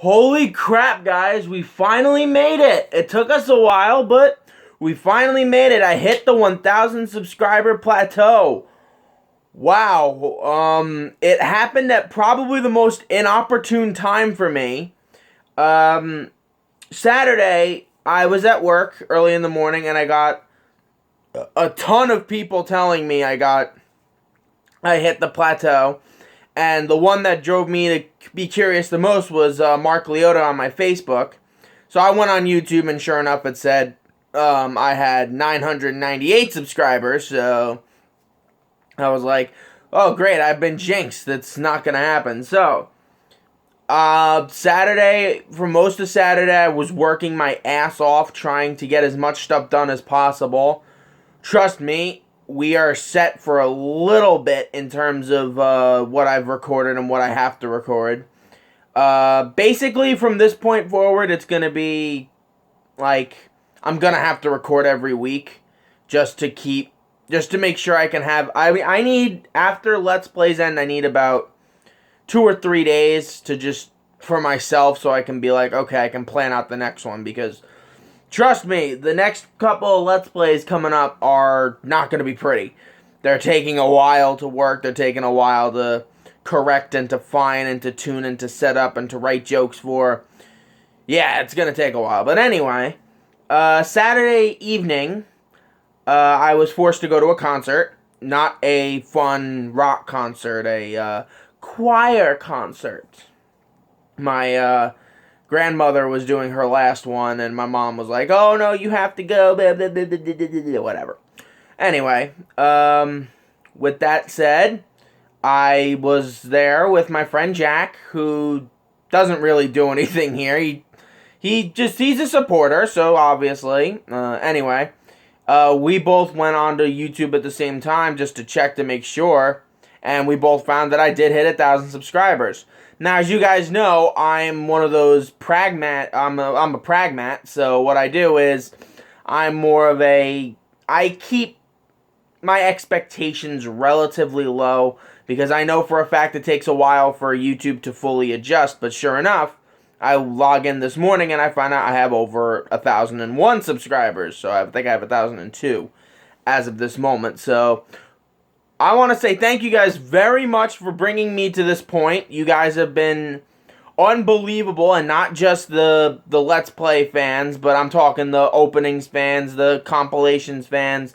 Holy crap, guys, we finally made it. It took us a while, but we finally made it. I hit the 1,000 subscriber plateau. Wow. It happened at probably the most inopportune time for me. Saturday, I was at work early in the morning, and I got a ton of people telling me I hit the plateau. And the one that drove me to be curious the most was Mark Leota on my Facebook. So I went on YouTube, and sure enough, it said I had 998 subscribers. So I was like, oh, great, I've been jinxed. That's not going to happen. So Saturday, for most of Saturday, I was working my ass off trying to get as much stuff done as possible. Trust me, we are set for a little bit in terms of what I've recorded and what I have to record. Basically, from this point forward, it's going to be like I'm going to have to record every week just to make sure I can have. I need, after Let's Plays end, I need about 2 or 3 days to just for myself so I can be like, okay, I can plan out the next one, because trust me, the next couple of Let's Plays coming up are not going to be pretty. They're taking a while to work. They're taking a while to correct and to fine and to tune and to set up and to write jokes for. Yeah, it's going to take a while. But anyway, Saturday evening, I was forced to go to a concert. Not a fun rock concert, a choir concert. My grandmother was doing her last one, and my mom was like, oh no, you have to go, blah, blah, blah, blah, blah, blah, blah, whatever. Anyway, with that said, I was there with my friend Jack, who doesn't really do anything here. He's a supporter, so obviously. Anyway, we both went onto YouTube at the same time just to check to make sure, and we both found that I did hit 1,000 subscribers. Now, as you guys know, I'm one of those I'm a pragmat, so what I do is I'm more of I keep my expectations relatively low, because I know for a fact it takes a while for YouTube to fully adjust, but sure enough, I log in this morning and I find out I have over 1,001 subscribers, so I think I have 1,002 as of this moment. So I want to say thank you guys very much for bringing me to this point. You guys have been unbelievable, and not just the Let's Play fans, but I'm talking the openings fans, the compilations fans,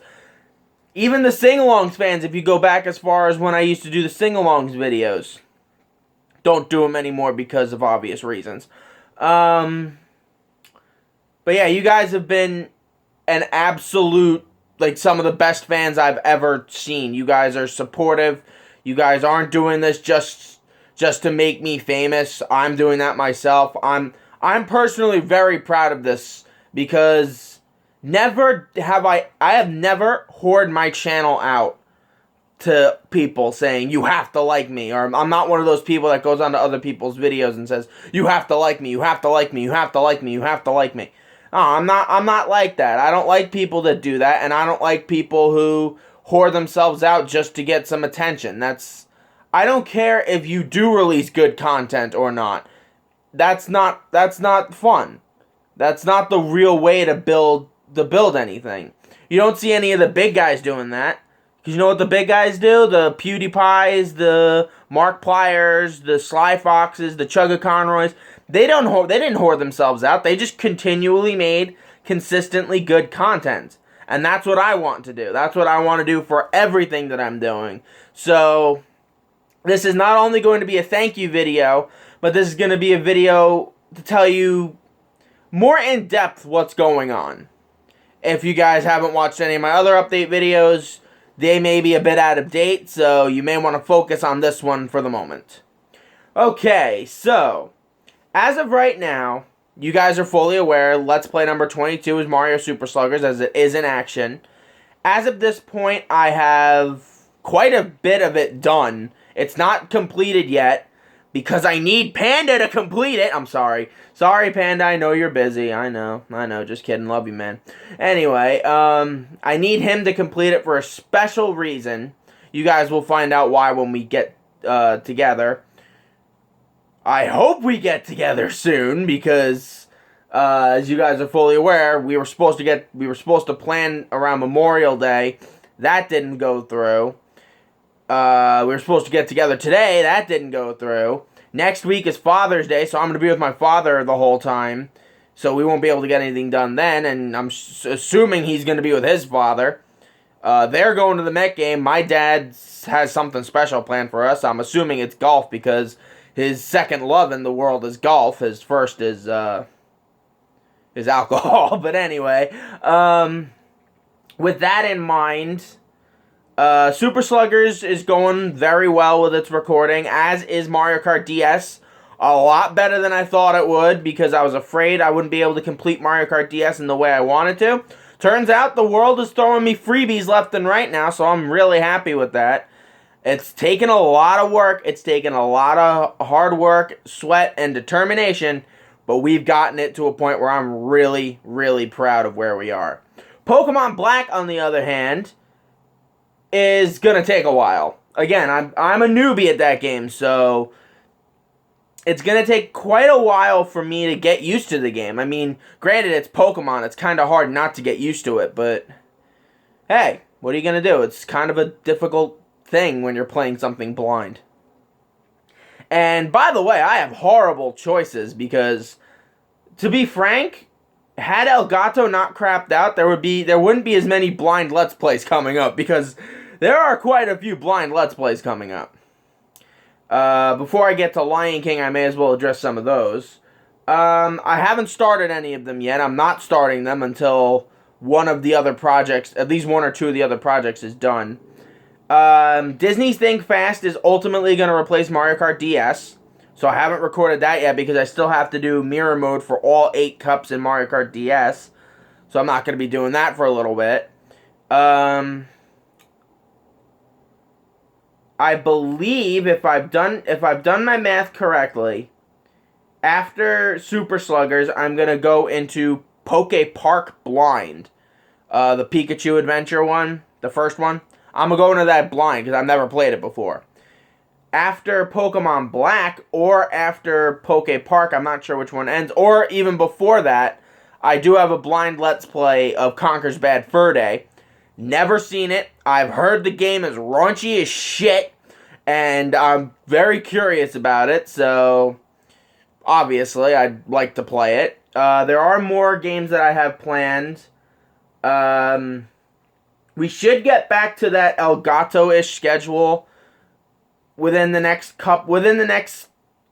even the sing-alongs fans, if you go back as far as when I used to do the sing-alongs videos. Don't do them anymore because of obvious reasons. But yeah, you guys have been an absolute, like, some of the best fans I've ever seen. You guys are supportive. You guys aren't doing this just to make me famous. I'm doing that myself. I'm personally very proud of this, because I have never whored my channel out to people saying, you have to like me, or I'm not one of those people that goes onto other people's videos and says, you have to like me, you have to like me, you have to like me, you have to like me. No, I'm not like that. I don't like people that do that, and I don't like people who whore themselves out just to get some attention. I don't care if you do release good content or not. That's not fun. That's not the real way to build anything. You don't see any of the big guys doing that. Because you know what the big guys do? The PewDiePies, the Markipliers, the Sly Foxes, the Chugga Conroys. They didn't whore themselves out. They just continually made consistently good content. And that's what I want to do. That's what I want to do for everything that I'm doing. So this is not only going to be a thank you video, but this is going to be a video to tell you more in depth what's going on. If you guys haven't watched any of my other update videos, they may be a bit out of date, so you may want to focus on this one for the moment. Okay, so as of right now, you guys are fully aware, Let's Play number 22 is Mario Super Sluggers, as it is in action. As of this point, I have quite a bit of it done. It's not completed yet, because I need Panda to complete it. I'm sorry. Sorry, Panda, I know you're busy. I know, just kidding. Love you, man. Anyway, I need him to complete it for a special reason. You guys will find out why when we get together. I hope we get together soon because, as you guys are fully aware, we were supposed to plan around Memorial Day. That didn't go through. We were supposed to get together today. That didn't go through. Next week is Father's Day, so I'm going to be with my father the whole time. So we won't be able to get anything done then, and I'm assuming he's going to be with his father. They're going to the Met game. My dad has something special planned for us. I'm assuming it's golf because his second love in the world is golf. His first is alcohol. But anyway, with that in mind, Super Sluggers is going very well with its recording, as is Mario Kart DS. A lot better than I thought it would because I was afraid I wouldn't be able to complete Mario Kart DS in the way I wanted to. Turns out the world is throwing me freebies left and right now, so I'm really happy with that. It's taken a lot of work. It's taken a lot of hard work, sweat, and determination, but we've gotten it to a point where I'm really, really proud of where we are. Pokemon Black, on the other hand, is going to take a while. Again, I'm a newbie at that game, so it's going to take quite a while for me to get used to the game. I mean, granted, it's Pokemon. It's kind of hard not to get used to it, but hey, what are you going to do? It's kind of a difficult thing when you're playing something blind. And by the way, I have horrible choices because, to be frank, had Elgato not crapped out, there wouldn't be as many blind Let's Plays coming up because there are quite a few blind Let's Plays coming up. Before I get to Lion King, I may as well address some of those. I haven't started any of them yet. I'm not starting them until one of the other projects, at least one or two of the other projects, is done. Disney's Think Fast is ultimately going to replace Mario Kart DS. So I haven't recorded that yet because I still have to do mirror mode for all 8 cups in Mario Kart DS. So I'm not going to be doing that for a little bit. I believe if I've done my math correctly, after Super Sluggers, I'm going to go into Poke Park Blind. The Pikachu Adventure one, the first one. I'm going to go into that blind because I've never played it before. After Pokemon Black or after Poke Park, I'm not sure which one ends, or even before that, I do have a blind Let's Play of Conker's Bad Fur Day. Never seen it. I've heard the game is raunchy as shit, and I'm very curious about it, so obviously I'd like to play it. There are more games that I have planned. We should get back to that Elgato-ish schedule within the next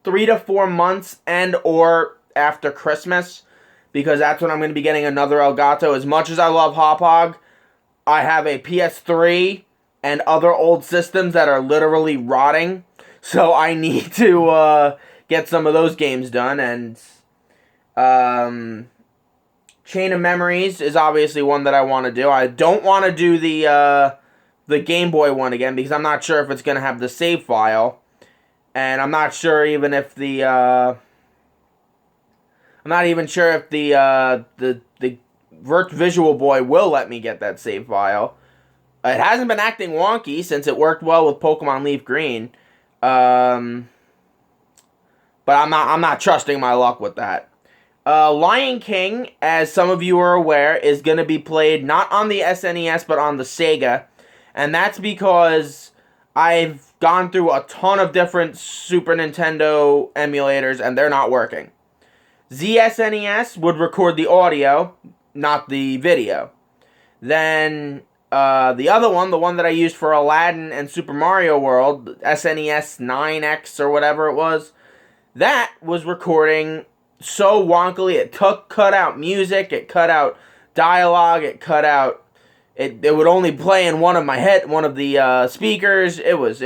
3 to 4 months and or after Christmas, because that's when I'm going to be getting another Elgato. As much as I love Hop Hog, I have a PS3 and other old systems that are literally rotting, so I need to get some of those games done. And Chain of Memories is obviously one that I want to do. I don't want to do the Game Boy one again because I'm not sure if it's going to have the save file, and I'm not sure even if the Visual Boy will let me get that save file. It hasn't been acting wonky since it worked well with Pokemon Leaf Green, but I'm not trusting my luck with that. Lion King, as some of you are aware, is going to be played not on the SNES but on the Sega, and that's because I've gone through a ton of different Super Nintendo emulators and they're not working. ZSNES would record the audio, not the video. Then the other one, the one that I used for Aladdin and Super Mario World, SNES 9X or whatever it was, that was recording so wonkily. It cut out music, it cut out dialogue, it would only play in one of the speakers. It was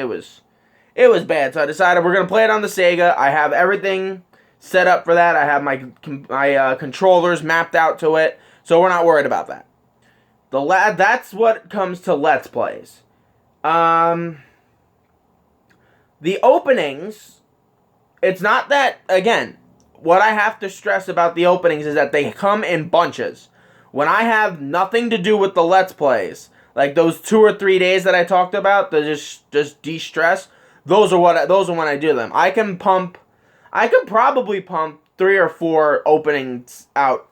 bad. So I decided we're gonna play it on the Sega. I have everything set up for that. I have my controllers mapped out to it, so we're not worried about that. That's what comes to Let's Plays. The openings, it's not that, again, what I have to stress about the openings is that they come in bunches. When I have nothing to do with the Let's Plays, like those 2 or 3 days that I talked about, to just de-stress, those are when I do them. I can pump I could probably pump 3 or 4 openings out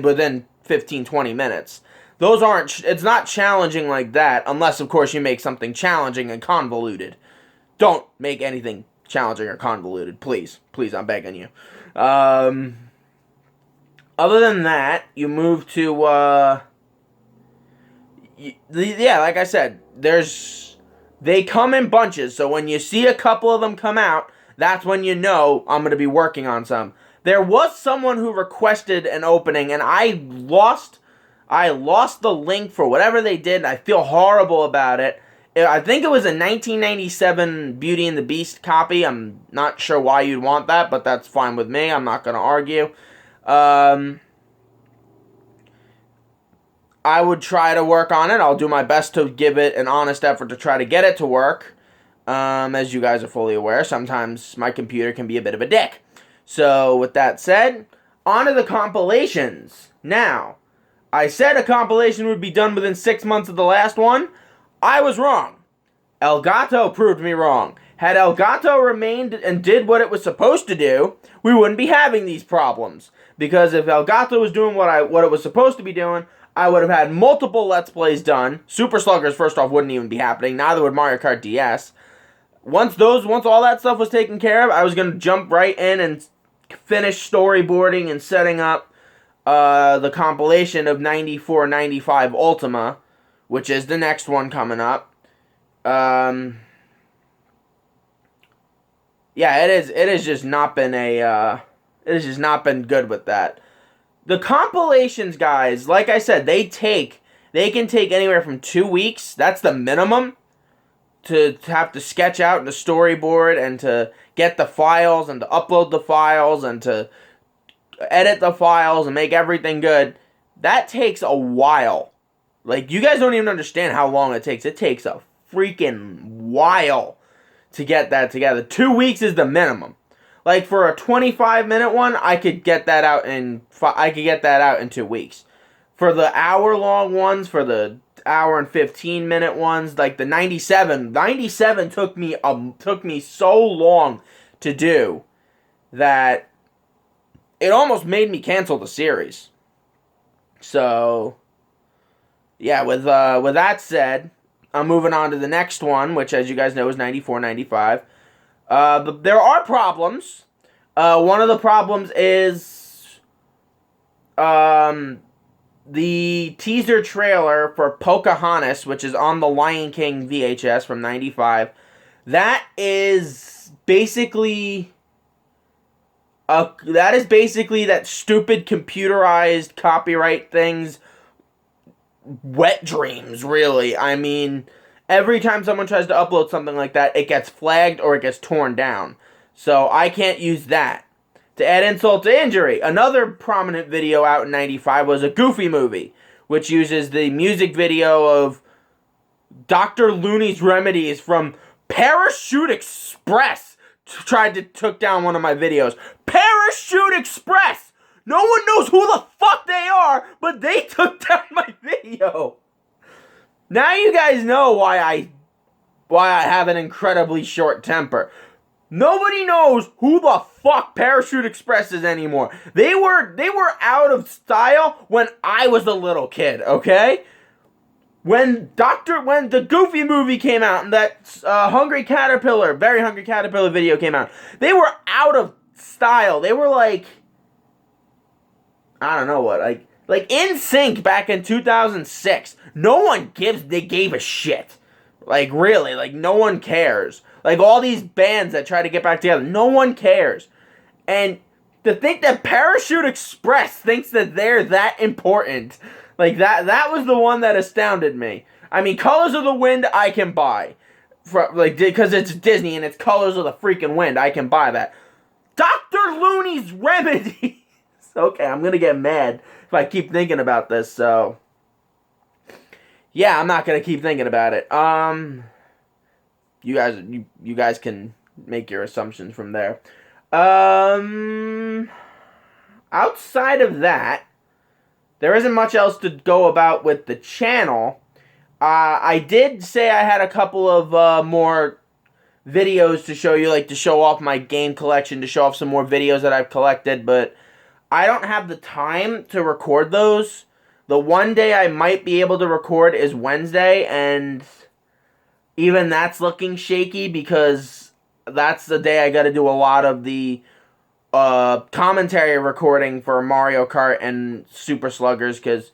within 15, 20 minutes. Those aren't, it's not challenging like that, unless, of course, you make something challenging and convoluted. Don't make anything challenging or convoluted, please. Please, I'm begging you. Other than that, you move to, like I said, they come in bunches, so when you see a couple of them come out, that's when you know I'm going to be working on some. There was someone who requested an opening, and I lost the link for whatever they did. I feel horrible about it. I think it was a 1997 Beauty and the Beast copy. I'm not sure why you'd want that, but that's fine with me. I'm not going to argue. I would try to work on it. I'll do my best to give it an honest effort to try to get it to work. As you guys are fully aware, sometimes my computer can be a bit of a dick. So, with that said, on to the compilations. Now, I said a compilation would be done within 6 months of the last one. I was wrong. Elgato proved me wrong. Had Elgato remained and did what it was supposed to do, we wouldn't be having these problems. Because if Elgato was doing what it was supposed to be doing, I would have had multiple Let's Plays done. Super Sluggers, first off, wouldn't even be happening. Neither would Mario Kart DS. Once all that stuff was taken care of, I was going to jump right in and finish storyboarding and setting up the compilation of 94-95 Ultima, which is the next one coming up. Yeah, it has just not been it has just not been good with that. The compilations, guys, like I said, they can take anywhere from 2 weeks. That's the minimum to have to sketch out the storyboard and to get the files and to upload the files and to edit the files and make everything good. That takes a while. Like, you guys don't even understand how long it takes. It takes a freaking while to get that together. 2 weeks is the minimum. Like, for a 25-minute one, I could get that out in 2 weeks. For the hour-long ones, for the hour and 15-minute ones, like the 97 took me so long to do that it almost made me cancel the series. So, yeah, with that said, I'm moving on to the next one, which, as you guys know, is 94-95. There are problems. One of the problems is the teaser trailer for Pocahontas, which is on the Lion King VHS from 95. That is basically that stupid computerized copyright thing's wet dreams, really. I mean, every time someone tries to upload something like that, it gets flagged or it gets torn down. So I can't use that. To add insult to injury, another prominent video out in 95 was a Goofy movie, which uses the music video of Dr. Looney's Remedies from Parachute Express. Took down one of my videos. Parachute Express! No one knows who the fuck they are, but they took down my video. Now you guys know why I have an incredibly short temper. Nobody knows who the fuck Parachute Express is anymore. They were out of style when I was a little kid, okay? When the Goofy movie came out and that Very Hungry Caterpillar video came out, they were out of style. They were like, I don't know what, like NSYNC back in 2006. They gave a shit. Like, really, like, no one cares. Like, all these bands that try to get back together, no one cares. And to think that Parachute Express thinks that they're that important, like, that was the one that astounded me. I mean, Colors of the Wind, I can buy. Because it's Disney and it's Colors of the freaking Wind, I can buy that. Dr. Looney's Remedies! Okay, I'm gonna get mad if I keep thinking about this, so... Yeah, I'm not gonna keep thinking about it. You guys can make your assumptions from there. Outside of that, there isn't much else to go about with the channel. I did say I had a couple of more videos to show you, like to show off my game collection, to show off some more videos that I've collected, but I don't have the time to record those. The one day I might be able to record is Wednesday, and even that's looking shaky because that's the day I got to do a lot of the commentary recording for Mario Kart and Super Sluggers, because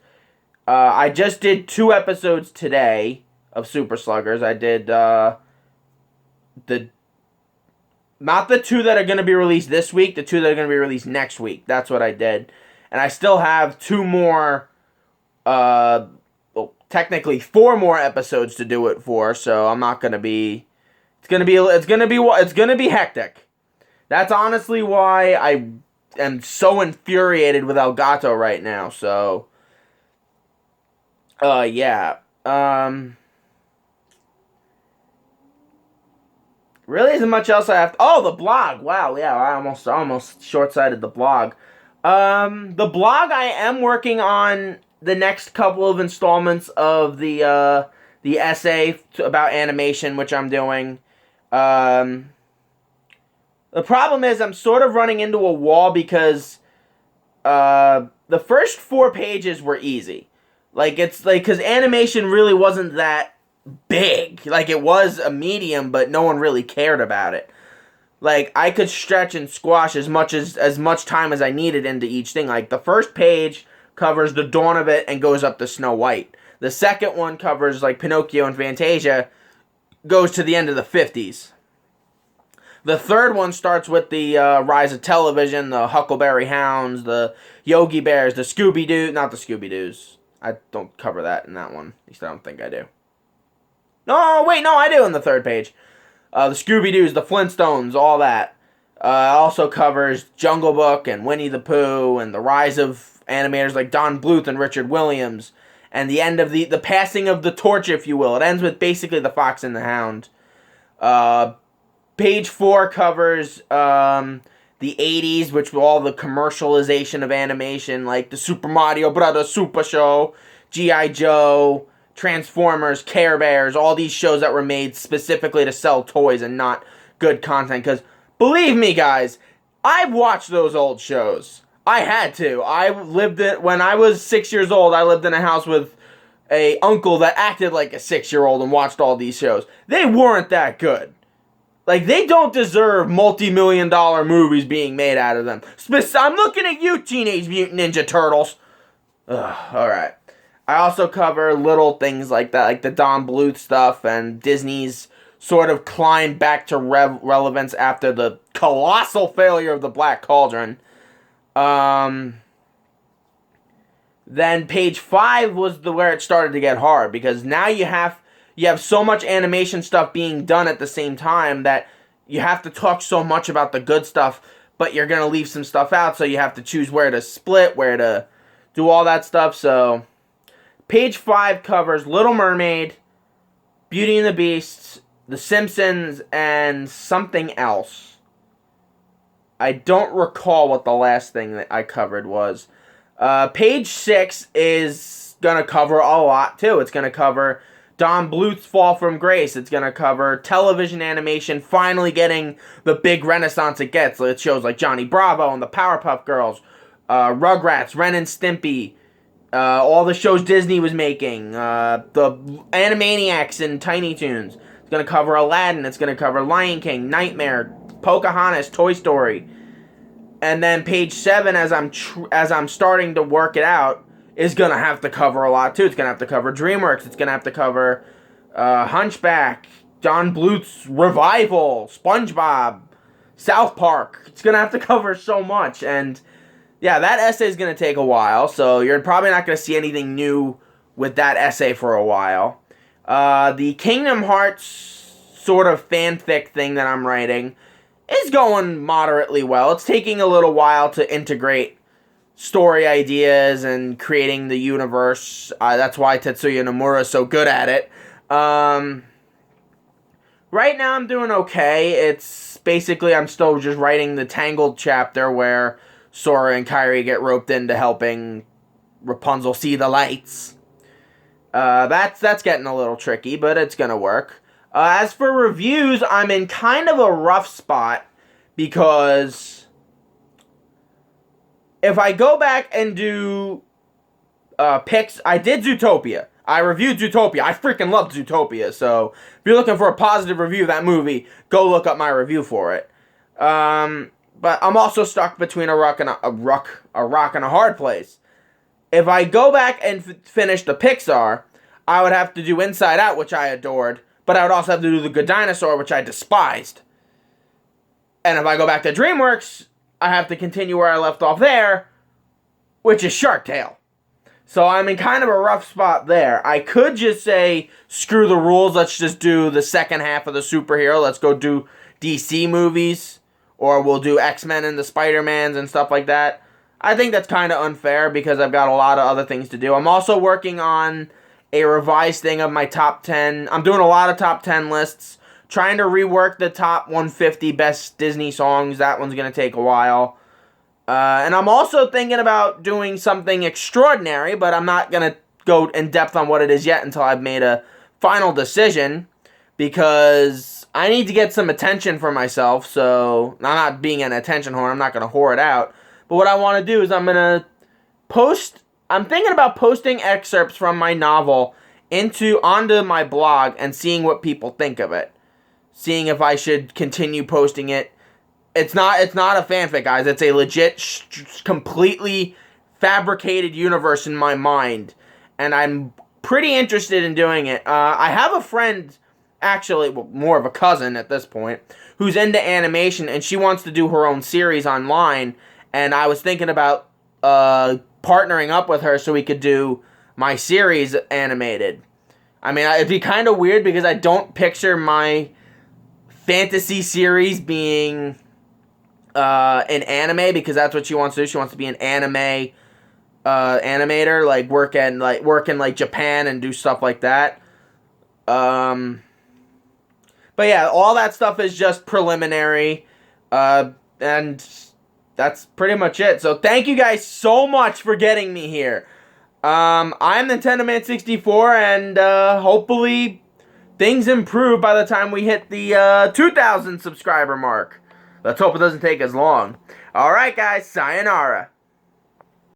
I just did 2 episodes today of Super Sluggers. I did not the 2 that are going to be released this week, the 2 that are going to be released next week. That's what I did. And I still have 2 more, technically 4 more episodes to do it for, so I'm not going to be, it's going to be hectic. That's honestly why I am so infuriated with Elgato right now, so, yeah. Really isn't much else I have to... Oh, the blog! Wow, yeah, I almost short-sighted the blog. The blog, I am working on the next couple of installments of the essay about animation, which I'm doing. The problem is I'm sort of running into a wall because the first 4 pages were easy. Because animation really wasn't that big. Like, it was a medium, but no one really cared about it. Like, I could stretch and squash as much time as I needed into each thing. Like, the first page covers the dawn of it and goes up to Snow White. The second one covers, like, Pinocchio and Fantasia, goes to the end of the 50s. The third one starts with the rise of television, the Huckleberry Hounds, the Yogi Bears, the Scooby-Doo, not the Scooby-Doos. I don't cover that in that one. At least I don't think I do. No, wait, no, I do on the third page. The Scooby-Doos, the Flintstones, all that. Also covers Jungle Book and Winnie the Pooh and the rise of animators like Don Bluth and Richard Williams. And the end of the passing of the torch, if you will. It ends with basically the Fox and the Hound. Page 4 covers the 80s, which were all the commercialization of animation, like the Super Mario Brothers Super Show, G.I. Joe, Transformers, Care Bears, all these shows that were made specifically to sell toys and not good content. Because, believe me, guys, I've watched those old shows. I had to. When I was 6 years old, I lived in a house with a uncle that acted like a 6-year-old and watched all these shows. They weren't that good. Like, they don't deserve multi-million-dollar movies being made out of them. I'm looking at you, Teenage Mutant Ninja Turtles. Ugh, alright. I also cover little things like that, like the Don Bluth stuff and Disney's sort of climb back to relevance after the colossal failure of the Black Cauldron. Then page 5 was where it started to get hard, because now you have so much animation stuff being done at the same time that you have to talk so much about the good stuff, but you're going to leave some stuff out, so you have to choose where to split, where to do all that stuff, so... Page 5 covers Little Mermaid, Beauty and the Beast, The Simpsons, and something else. I don't recall what the last thing that I covered was. Page 6 is going to cover a lot, too. It's going to cover Don Bluth's Fall from Grace. It's going to cover television animation finally getting the big renaissance it gets. It shows like Johnny Bravo and the Powerpuff Girls, Rugrats, Ren and Stimpy, all the shows Disney was making, the Animaniacs and Tiny Toons. It's going to cover Aladdin. It's going to cover Lion King, Nightmare, Pocahontas, Toy Story. And then page 7, as I'm starting to work it out, is going to have to cover a lot too. It's going to have to cover DreamWorks. It's going to have to cover Hunchback, Don Bluth's Revival, SpongeBob, South Park. It's going to have to cover so much, and... yeah, that essay is going to take a while, so you're probably not going to see anything new with that essay for a while. The Kingdom Hearts sort of fanfic thing that I'm writing is going moderately well. It's taking a little while to integrate story ideas and creating the universe. That's why Tetsuya Nomura is so good at it. Right now I'm doing okay. It's basically I'm still just writing the Tangled chapter where Sora and Kairi get roped into helping Rapunzel see the lights. That's getting a little tricky, but it's gonna work. As for reviews, I'm in kind of a rough spot because if I go back and do picks, I did Zootopia. I reviewed Zootopia. I freaking loved Zootopia. So if you're looking for a positive review of that movie, go look up my review for it. But I'm also stuck between a rock and a hard place. If I go back and finish the Pixar, I would have to do Inside Out, which I adored, but I would also have to do The Good Dinosaur, which I despised. And if I go back to DreamWorks, I have to continue where I left off there, which is Shark Tale. So I'm in kind of a rough spot there. I could just say, screw the rules, let's just do the second half of the superhero. Let's go do DC movies, or we'll do X-Men and the Spider-Mans and stuff like that. I think that's kind of unfair because I've got a lot of other things to do. I'm also working on a revised thing of my top 10. I'm doing a lot of top 10 lists, trying to rework the top 150 best Disney songs. That one's going to take a while. And I'm also thinking about doing something extraordinary, but I'm not going to go in depth on what it is yet until I've made a final decision, because I need to get some attention for myself. So I'm not being an attention whore. I'm not going to whore it out. But what I want to do is I'm thinking about posting excerpts from my novel onto my blog and seeing what people think of it. Seeing if I should continue posting it. It's not a fanfic, guys. It's a legit, completely fabricated universe in my mind. And I'm pretty interested in doing it. I have a friend, actually, well, more of a cousin at this point, who's into animation, and she wants to do her own series online. And I was thinking about partnering up with her so we could do my series animated. I mean, it'd be kind of weird because I don't picture my fantasy series being an anime, because that's what she wants to do. She wants to be an anime animator, like work in Japan and do stuff like that. But yeah, all that stuff is just preliminary, and that's pretty much it. So thank you guys so much for getting me here. I'm Nintendo Man 64, and hopefully things improve by the time we hit the 2,000 subscriber mark. Let's hope it doesn't take as long. Alright guys, sayonara.